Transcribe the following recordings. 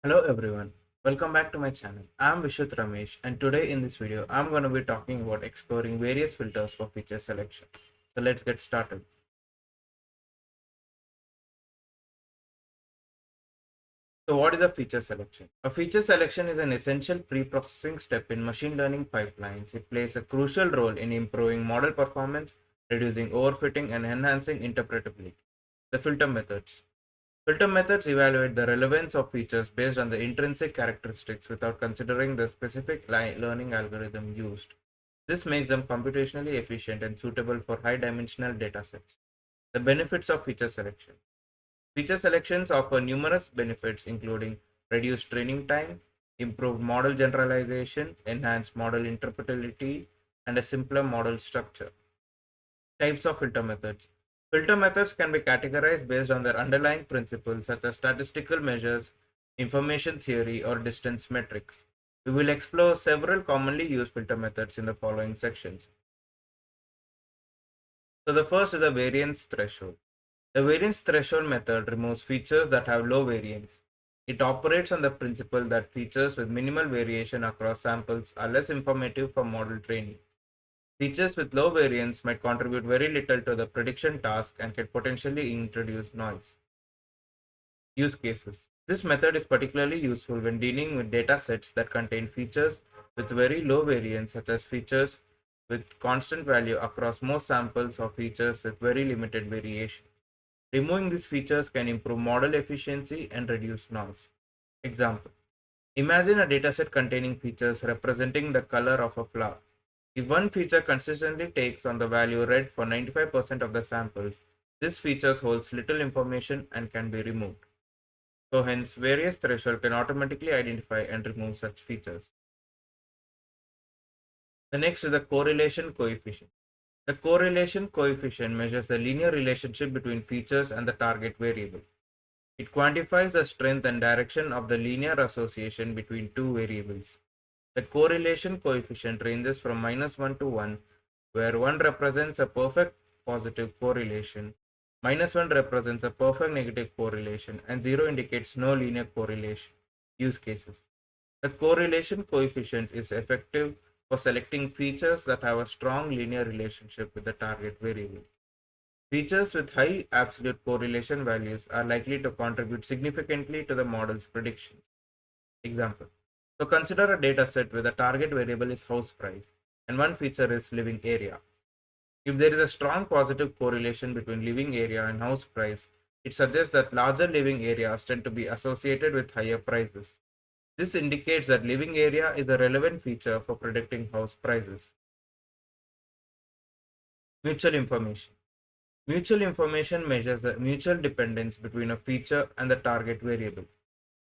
Hello everyone, welcome back to my channel. I'm Vishut Ramesh and today in this video I'm going to be talking about exploring various filters for feature selection. So let's get started. So what is a feature selection? A feature selection is an essential pre-processing step in machine learning pipelines. It plays a crucial role in improving model performance, reducing overfitting and enhancing interpretability. The filter methods. Filter methods evaluate the relevance of features based on the intrinsic characteristics without considering the specific learning algorithm used. This makes them computationally efficient and suitable for high-dimensional datasets. The benefits of feature selection. Feature selections offer numerous benefits including reduced training time, improved model generalization, enhanced model interpretability, and a simpler model structure. Types of filter methods. Filter methods can be categorized based on their underlying principles such as statistical measures, information theory, or distance metrics. We will explore several commonly used filter methods in the following sections. So the first is the variance threshold. The variance threshold method removes features that have low variance. It operates on the principle that features with minimal variation across samples are less informative for model training. Features with low variance might contribute very little to the prediction task and can potentially introduce noise. Use cases. This method is particularly useful when dealing with data sets that contain features with very low variance, such as features with constant value across most samples or features with very limited variation. Removing these features can improve model efficiency and reduce noise. Example. Imagine a dataset containing features representing the color of a flower. If one feature consistently takes on the value red for 95% of the samples, this feature holds little information and can be removed. So hence, various threshold can automatically identify and remove such features. The next is the correlation coefficient. The correlation coefficient measures the linear relationship between features and the target variable. It quantifies the strength and direction of the linear association between two variables. The correlation coefficient ranges from -1 to 1, where 1 represents a perfect positive correlation, -1 represents a perfect negative correlation, and 0 indicates no linear correlation. Use cases. The correlation coefficient is effective for selecting features that have a strong linear relationship with the target variable. Features with high absolute correlation values are likely to contribute significantly to the model's predictions. Example. So consider a data set where the target variable is house price and one feature is living area. If there is a strong positive correlation between living area and house price, it suggests that larger living areas tend to be associated with higher prices. This indicates that living area is a relevant feature for predicting house prices. Mutual information. Mutual information measures the mutual dependence between a feature and the target variable.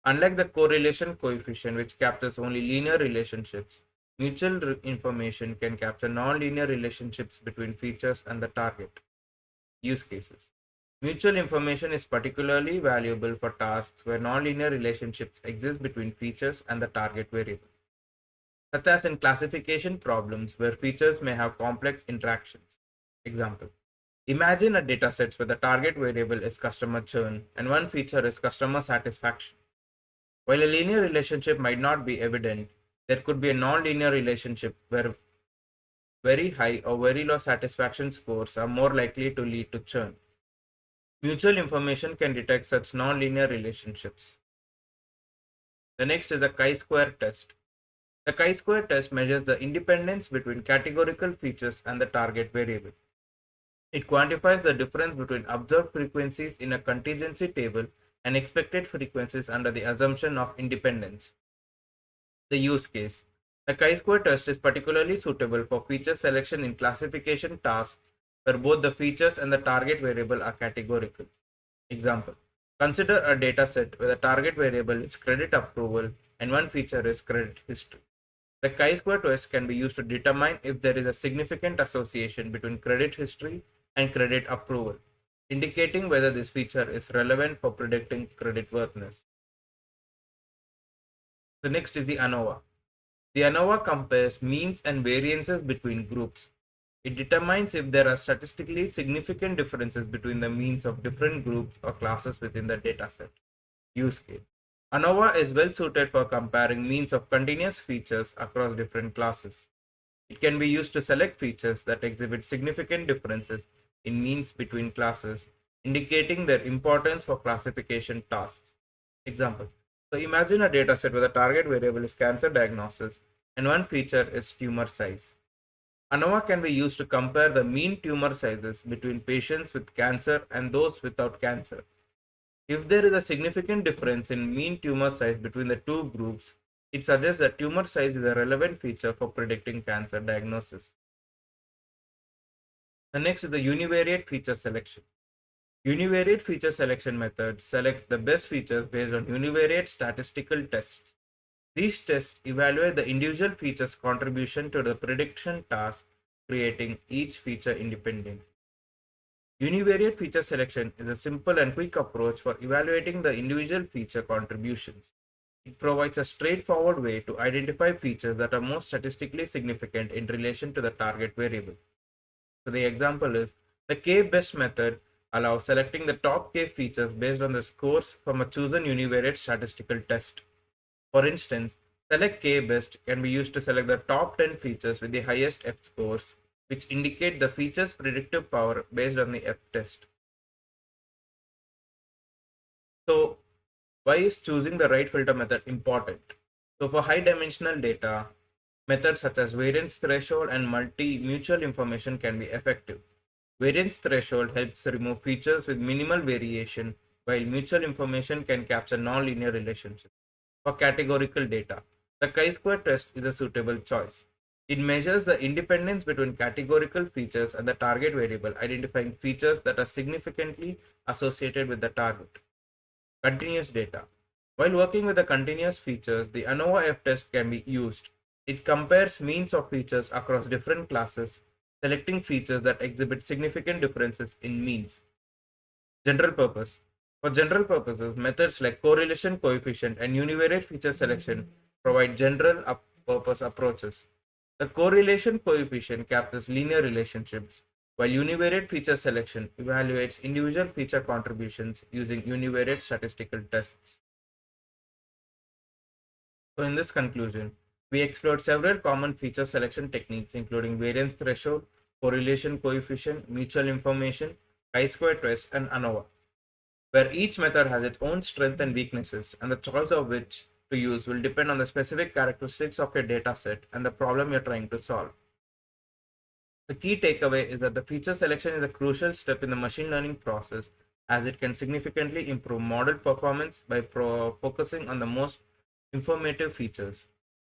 Unlike the correlation coefficient, which captures only linear relationships, mutual information can capture nonlinear relationships between features and the target. Use cases. Mutual information is particularly valuable for tasks where nonlinear relationships exist between features and the target variable, such as in classification problems where features may have complex interactions. Example. Imagine a dataset where the target variable is customer churn and one feature is customer satisfaction. While a linear relationship might not be evident, there could be a non-linear relationship where very high or very low satisfaction scores are more likely to lead to churn. Mutual information can detect such non-linear relationships. The next is the chi-square test. The chi-square test measures the independence between categorical features and the target variable. It quantifies the difference between observed frequencies in a contingency table and expected frequencies under the assumption of independence. The use case. The chi-square test is particularly suitable for feature selection in classification tasks where both the features and the target variable are categorical. Example. Consider a dataset where the target variable is credit approval and one feature is credit history. The chi-square test can be used to determine if there is a significant association between credit history and credit approval, indicating whether this feature is relevant for predicting creditworthiness. The next is the ANOVA. The ANOVA compares means and variances between groups. It determines if there are statistically significant differences between the means of different groups or classes within the dataset. Use case. ANOVA is well suited for comparing means of continuous features across different classes. It can be used to select features that exhibit significant differences in means between classes, indicating their importance for classification tasks. Example. So imagine a dataset where the target variable is cancer diagnosis and one feature is tumor size. ANOVA can be used to compare the mean tumor sizes between patients with cancer and those without cancer. If there is a significant difference in mean tumor size between the two groups, it suggests that tumor size is a relevant feature for predicting cancer diagnosis. The next is the univariate feature selection. Univariate feature selection methods select the best features based on univariate statistical tests. These tests evaluate the individual feature's contribution to the prediction task, creating each feature independently. Univariate feature selection is a simple and quick approach for evaluating the individual feature contributions. It provides a straightforward way to identify features that are most statistically significant in relation to the target variable. So the example is the K-best method allows selecting the top K features based on the scores from a chosen univariate statistical test. For instance, select K-best can be used to select the top 10 features with the highest F scores, which indicate the feature's predictive power based on the F test. So why is choosing the right filter method important? So for high dimensional data, methods such as variance threshold and multi-mutual information can be effective. Variance threshold helps remove features with minimal variation, while mutual information can capture nonlinear relationships. For categorical data, the chi-square test is a suitable choice. It measures the independence between categorical features and the target variable, identifying features that are significantly associated with the target. Continuous data. While working with the continuous features, the ANOVA F test can be used. It compares means of features across different classes, selecting features that exhibit significant differences in means. General purpose. For general purposes, methods like correlation coefficient and univariate feature selection provide general purpose approaches. The correlation coefficient captures linear relationships, while univariate feature selection evaluates individual feature contributions using univariate statistical tests. So in this conclusion, we explored several common feature selection techniques including variance threshold, correlation coefficient, mutual information, chi-square test, and ANOVA, where each method has its own strengths and weaknesses, and the choice of which to use will depend on the specific characteristics of your dataset and the problem you're trying to solve. The key takeaway is that the feature selection is a crucial step in the machine learning process as it can significantly improve model performance by focusing on the most informative features.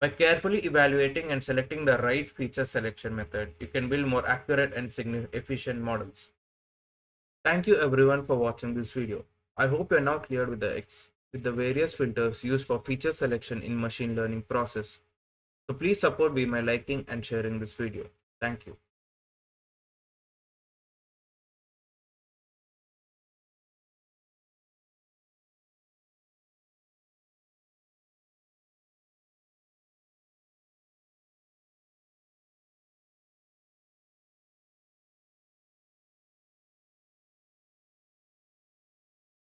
By carefully evaluating and selecting the right feature selection method, you can build more accurate and efficient models. Thank you everyone for watching this video. I hope you are now clear with the various filters used for feature selection in machine learning process. So please support me by liking and sharing this video. Thank you.